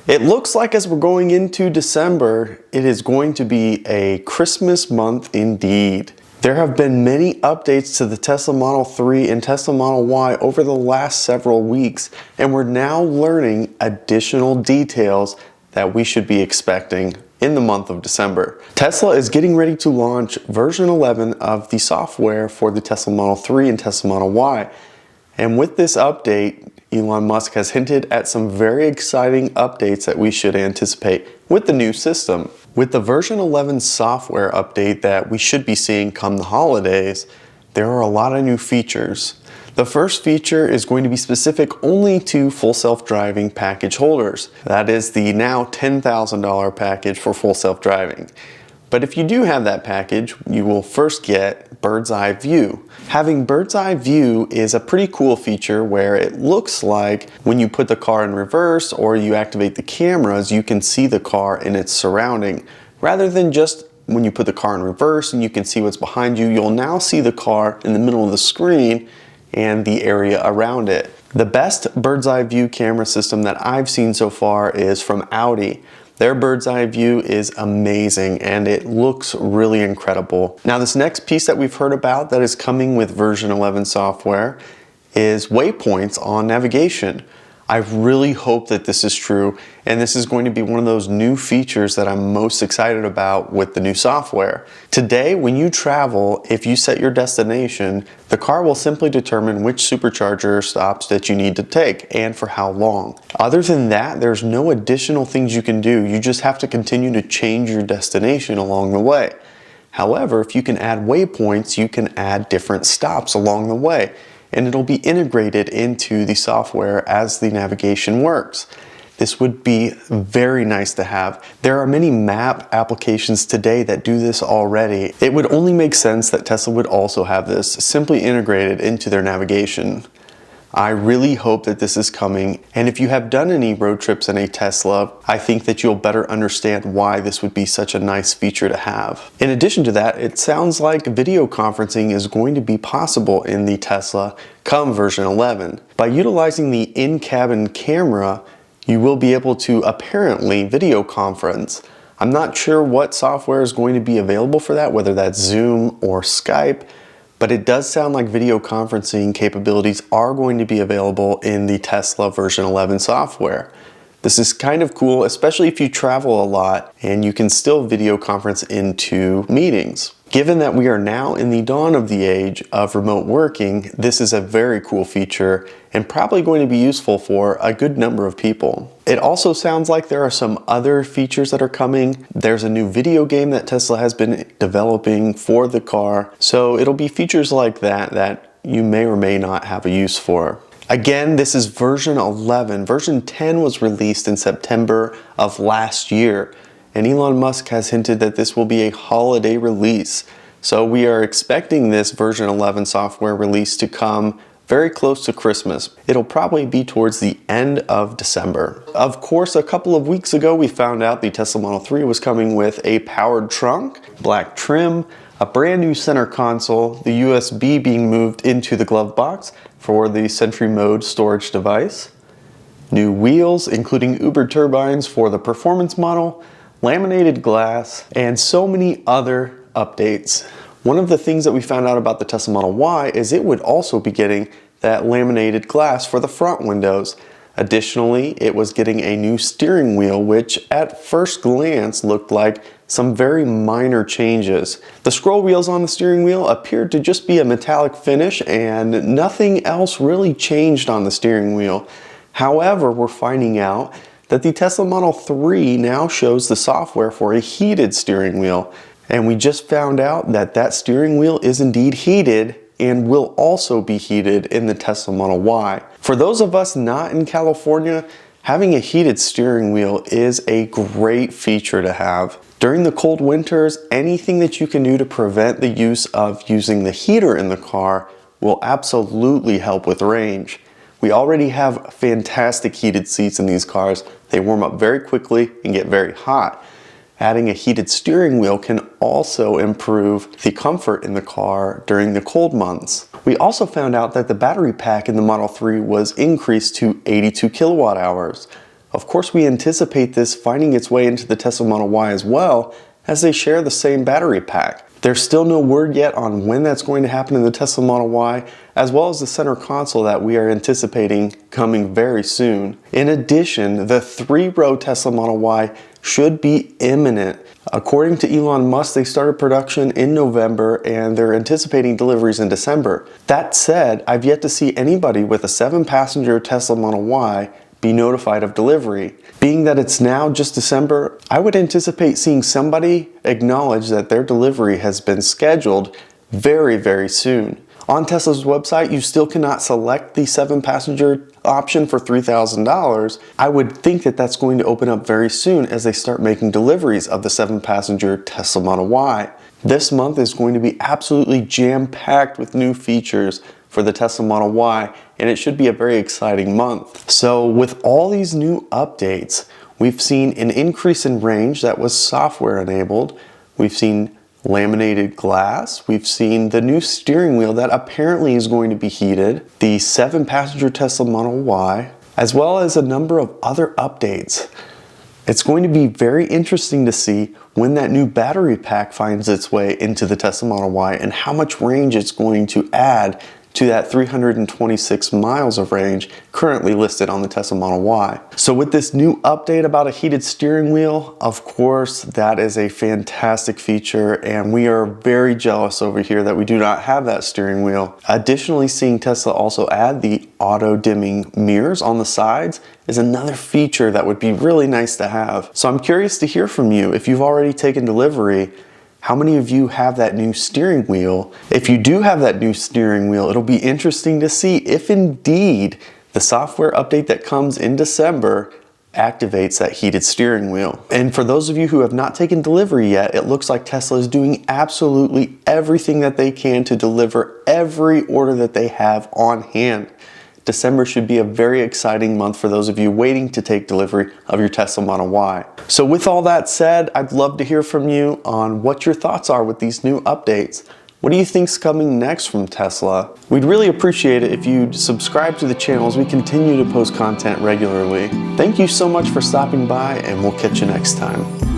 It looks like as we're going into December, it is going to be a Christmas month indeed. There have been many updates to the Tesla Model 3 and Tesla Model Y over the last several weeks, and we're now learning additional details that we should be expecting in the month of December. Tesla is getting ready to launch version 11 of the software for the Tesla Model 3 and Tesla Model Y. And with this update, Elon Musk has hinted at some very exciting updates that we should anticipate with the new system. With the version 11 software update that we should be seeing come the holidays, there are a lot of new features. The first feature is going to be specific only to full self-driving package holders. That is the now $10,000 package for full self-driving. But if you do have that package, you will first get bird's eye view. Having bird's eye view is a pretty cool feature where it looks like when you put the car in reverse or you activate the cameras, you can see the car in its surrounding. Rather than just when you put the car in reverse and you can see what's behind you, you'll now see the car in the middle of the screen and the area around it. The best bird's eye view camera system that I've seen so far is from Audi. Their bird's eye view is amazing and it looks really incredible. Now this next piece that we've heard about that is coming with version 11 software is waypoints on navigation. I really hope that this is true, and this is going to be one of those new features that I'm most excited about with the new software. Today, when you travel, if you set your destination, the car will simply determine which supercharger stops that you need to take and for how long. Other than that, there's no additional things you can do. You just have to continue to change your destination along the way. However, if you can add waypoints, you can add different stops along the way, and it'll be integrated into the software as the navigation works. This would be very nice to have. There are many map applications today that do this already. It would only make sense that Tesla would also have this simply integrated into their navigation. I really hope that this is coming, and if you have done any road trips in a Tesla, I think that you'll better understand why this would be such a nice feature to have. In addition to that, it sounds like video conferencing is going to be possible in the Tesla come version 11. By utilizing the in-cabin camera, you will be able to apparently video conference. I'm not sure what software is going to be available for that, whether that's Zoom or Skype, but it does sound like video conferencing capabilities are going to be available in the Tesla version 11 software. This is kind of cool, especially if you travel a lot and you can still video conference into meetings. Given that we are now in the dawn of the age of remote working, this is a very cool feature and probably going to be useful for a good number of people. It also sounds like there are some other features that are coming. There's a new video game that Tesla has been developing for the car, so it'll be features like that that you may or may not have a use for. Again, this is version 11. Version 10 was released in September of last year. And Elon Musk has hinted that this will be a holiday release. So we are expecting this version 11 software release to come very close to Christmas. It'll probably be towards the end of December. Of course, a couple of weeks ago, we found out the Tesla Model 3 was coming with a powered trunk, black trim, a brand new center console, the USB being moved into the glove box for the Sentry Mode storage device, new wheels, including Uber turbines for the performance model, laminated glass, and so many other updates. One of the things that we found out about the Tesla Model Y is it would also be getting that laminated glass for the front windows. Additionally, it was getting a new steering wheel, which at first glance looked like some very minor changes. The scroll wheels on the steering wheel appeared to just be a metallic finish and nothing else really changed on the steering wheel. However, we're finding out that the Tesla Model 3 now shows the software for a heated steering wheel. And we just found out that that steering wheel is indeed heated and will also be heated in the Tesla Model Y. For those of us not in California, having a heated steering wheel is a great feature to have. During the cold winters, anything that you can do to prevent the use of using the heater in the car will absolutely help with range. We already have fantastic heated seats in these cars. They warm up very quickly and get very hot. Adding a heated steering wheel can also improve the comfort in the car during the cold months. We also found out that the battery pack in the Model 3 was increased to 82 kilowatt hours. Of course, we anticipate this finding its way into the Tesla Model Y as well, as they share the same battery pack. There's still no word yet on when that's going to happen in the Tesla Model Y, as well as the center console that we are anticipating coming very soon. In addition, the 3-row Tesla Model Y should be imminent. According to Elon Musk, they started production in November and they're anticipating deliveries in December. That said, I've yet to see anybody with a 7-passenger Tesla Model Y be notified of delivery. Being that it's now just December, I would anticipate seeing somebody acknowledge that their delivery has been scheduled very, very soon. On Tesla's website, you still cannot select the 7-passenger option for $3,000. I would think that that's going to open up very soon as they start making deliveries of the 7-passenger Tesla Model Y. This month is going to be absolutely jam-packed with new features for the Tesla Model Y, and it should be a very exciting month. So with all these new updates, we've seen an increase in range that was software enabled. We've seen laminated glass. We've seen the new steering wheel that apparently is going to be heated, the 7-passenger Tesla Model Y, as well as a number of other updates. It's going to be very interesting to see when that new battery pack finds its way into the Tesla Model Y and how much range it's going to add to that 326 miles of range currently listed on the Tesla Model Y. So with this new update about a heated steering wheel, of course, that is a fantastic feature, and we are very jealous over here that we do not have that steering wheel. Additionally, seeing Tesla also add the auto dimming mirrors on the sides is another feature that would be really nice to have. So I'm curious to hear from you. If you've already taken delivery, how many of you have that new steering wheel? If you do have that new steering wheel, it'll be interesting to see if indeed the software update that comes in December activates that heated steering wheel. And for those of you who have not taken delivery yet, it looks like Tesla is doing absolutely everything that they can to deliver every order that they have on hand. December should be a very exciting month for those of you waiting to take delivery of your Tesla Model Y. So with all that said, I'd love to hear from you on what your thoughts are with these new updates. What do you think's coming next from Tesla? We'd really appreciate it if you'd subscribe to the channel as we continue to post content regularly. Thank you so much for stopping by, and we'll catch you next time.